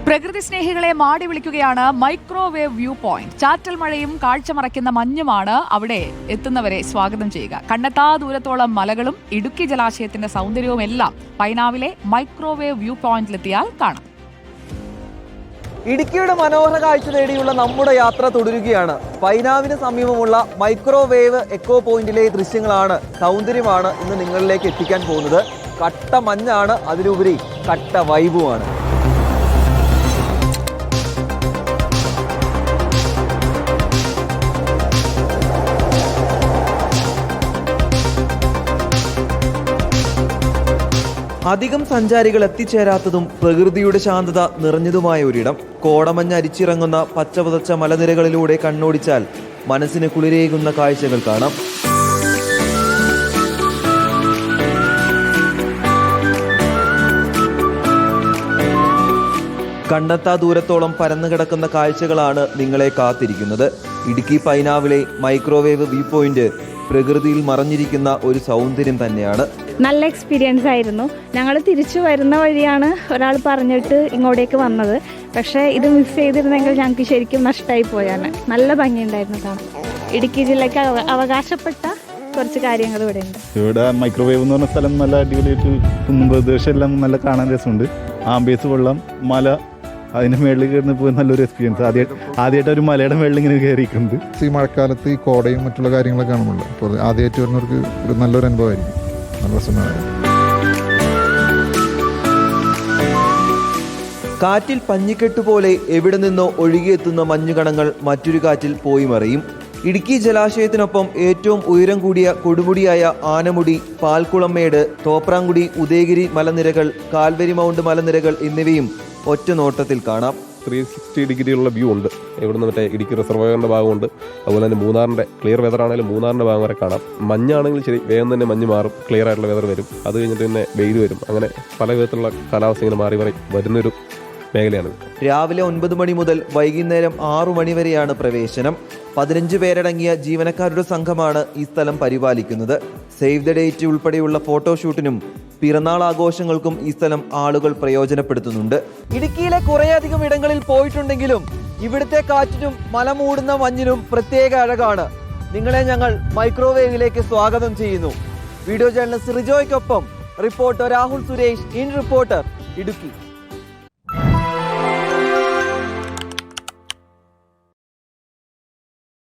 പ്രകൃതി സ്നേഹികളെ മാടി വിളിക്കുകയാണ് മൈക്രോവേവ് വ്യൂ പോയിന്റ്. ചാറ്റൽ മഴയും കാഴ്ച മറയ്ക്കുന്ന മഞ്ഞുമാണ് അവിടെ എത്തുന്നവരെ സ്വാഗതം ചെയ്യുക. കണ്ണെത്താ ദൂരത്തോളം മലകളും ഇടുക്കി ജലാശയത്തിന്റെ സൗന്ദര്യവും എല്ലാം പൈനാവിലെ മൈക്രോവേവ് വ്യൂ പോയിന്റിലെത്തിയാൽ കാണാം. ഇടുക്കിയുടെ മനോഹര കാഴ്ച തേടിയുള്ള നമ്മുടെ യാത്ര തുടരുകയാണ്. പൈനാവിന് സമീപമുള്ള മൈക്രോവേവ് എക്കോ പോയിന്റിലെ ദൃശ്യങ്ങളാണ്, സൗന്ദര്യമാണ് ഇന്ന് നിങ്ങളിലേക്ക് എത്തിക്കാൻ പോകുന്നത്. കട്ട മഞ്ഞാണ്, അതിലുപരി കട്ട വൈബുമാണ്. അധികം സഞ്ചാരികൾ എത്തിച്ചേരാത്തതും പ്രകൃതിയുടെ ശാന്തത നിറഞ്ഞതുമായ ഒരിടം. കോടമഞ്ഞ് അരിച്ചിറങ്ങുന്ന പച്ചപുതച്ച മലനിരകളിലൂടെ കണ്ണോടിച്ചാൽ മനസ്സിന് കുളിരേകുന്ന കാഴ്ചകൾ കാണാം. കണ്ണെത്താ ദൂരത്തോളം പരന്നു കിടക്കുന്ന കാഴ്ചകളാണ് നിങ്ങളെ കാത്തിരിക്കുന്നത്. ഇടുക്കി പൈനാവിലെ മൈക്രോവേവ് വ്യൂ പോയിന്റ് പ്രകൃതിയിൽ മറഞ്ഞിരിക്കുന്ന ഒരു സൗന്ദര്യം തന്നെയാണ്. നല്ല എക്സ്പീരിയൻസ് ആയിരുന്നു. ഞങ്ങൾ തിരിച്ചു വരുന്ന വഴിയാണ് ഒരാൾ പറഞ്ഞിട്ട് ഇങ്ങോട്ടേക്ക് വന്നത്. പക്ഷേ ഇത് മിസ് ചെയ്തിരുന്നെങ്കിൽ ഞങ്ങൾക്ക് ശരിക്കും നഷ്ടമായി പോയാണ്. നല്ല ഭംഗിയുണ്ടായിരുന്നു കാണാൻ. ഇടുക്കി ജില്ലയ്ക്ക് അവകാശപ്പെട്ട കുറച്ച് കാര്യങ്ങൾ ഇവിടെ ഉണ്ട്. ഇവിടെ മൈക്രോവേവ് എന്ന് പറഞ്ഞ സ്ഥലം നല്ല അടിപൊളിയായിട്ട് കുന്നും പ്രദേശം എല്ലാം നല്ല കാണാൻ രസമുണ്ട്. ആംബിയൻസ് വെള്ളം, മല, അതിന്റെ മേളിൽ കയറുന്ന പോയി നല്ലൊരു എക്സ്പീരിയൻസ്. ആദ്യമായിട്ട് ഒരു മലയുടെ മേളിൽ ഇങ്ങനെ കയറിയിട്ടുണ്ട്. ഈ മഴക്കാലത്ത് ഈ കോടയും മറ്റുള്ള കാര്യങ്ങളൊക്കെ കാണുമല്ലോ. അപ്പോൾ ആദ്യമായിട്ട് വരുന്നവർക്ക് ഒരു നല്ലൊരു അനുഭവമായിരിക്കും. നല്ല രസമാണ്. കാറ്റിൽ പഞ്ഞിക്കെട്ടുപോലെ എവിടെ നിന്നോ ഒഴുകിയെത്തുന്ന മഞ്ഞുകണങ്ങൾ മറ്റൊരു കാറ്റിൽ പോയി മറിയും. ഇടുക്കി ജലാശയത്തിനൊപ്പം ഏറ്റവും ഉയരം കൂടിയ കൊടുമുടിയായ ആനമുടി, പാൽക്കുളമ്മേട്, തോപ്രാംകുടി, ഉദയഗിരി മലനിരകൾ, കാൽവരി മൗണ്ട് മലനിരകൾ എന്നിവയും ഒറ്റ നോട്ടത്തിൽ കാണാം. 360 ഡിഗ്രിയുള്ള വ്യൂ ഉണ്ട്. ഇവിടുന്ന് മറ്റേ ഇടുക്കി റിസർവോയറിൻ്റെ ഭാഗമുണ്ട്. അതുപോലെ തന്നെ മൂന്നാറിൻ്റെ ക്ലിയർ വെതർ ആണെങ്കിലും മൂന്നാറിൻ്റെ ഭാഗം വരെ കാണാം. മഞ്ഞാണെങ്കിൽ ശരി, വേഗം തന്നെ മഞ്ഞ് മാറും, ക്ലിയർ ആയിട്ടുള്ള വെതർ വരും. അത് കഴിഞ്ഞിട്ട് പിന്നെ വെയിൽ വരും. അങ്ങനെ പല വിധത്തിലുള്ള കാലാവസ്ഥ ഇങ്ങനെ മാറി വരുന്നൊരു മേഖലയാണ്. രാവിലെ 9 മണി മുതൽ വൈകുന്നേരം 6 മണി വരെയാണ് പ്രവേശനം. 15 പേരടങ്ങിയ ജീവനക്കാരുടെ സംഘമാണ് ഈ സ്ഥലം പരിപാലിക്കുന്നത്. സേവ് ദ ഡേറ്റ് ഉൾപ്പെടെയുള്ള ഫോട്ടോഷൂട്ടിനും പിറന്നാൾ ആഘോഷങ്ങൾക്കും ഈ സ്ഥലം ആളുകൾ പ്രയോജനപ്പെടുത്തുന്നുണ്ട്. ഇടുക്കിയിലെ കുറേയധികം ഇടങ്ങളിൽ പോയിട്ടുണ്ടെങ്കിലും ഇവിടുത്തെ കാറ്റിനും മലമൂടുന്ന മഞ്ഞിനും പ്രത്യേക അഴകാണ്. നിങ്ങളെ ഞങ്ങൾ മൈക്രോവേവിലേക്ക് സ്വാഗതം ചെയ്യുന്നു. വീഡിയോ ജേർണലിസ്റ്റ് റിജോയ്ക്കൊപ്പം reporter Rahul Suresh, in reporter, Idukki.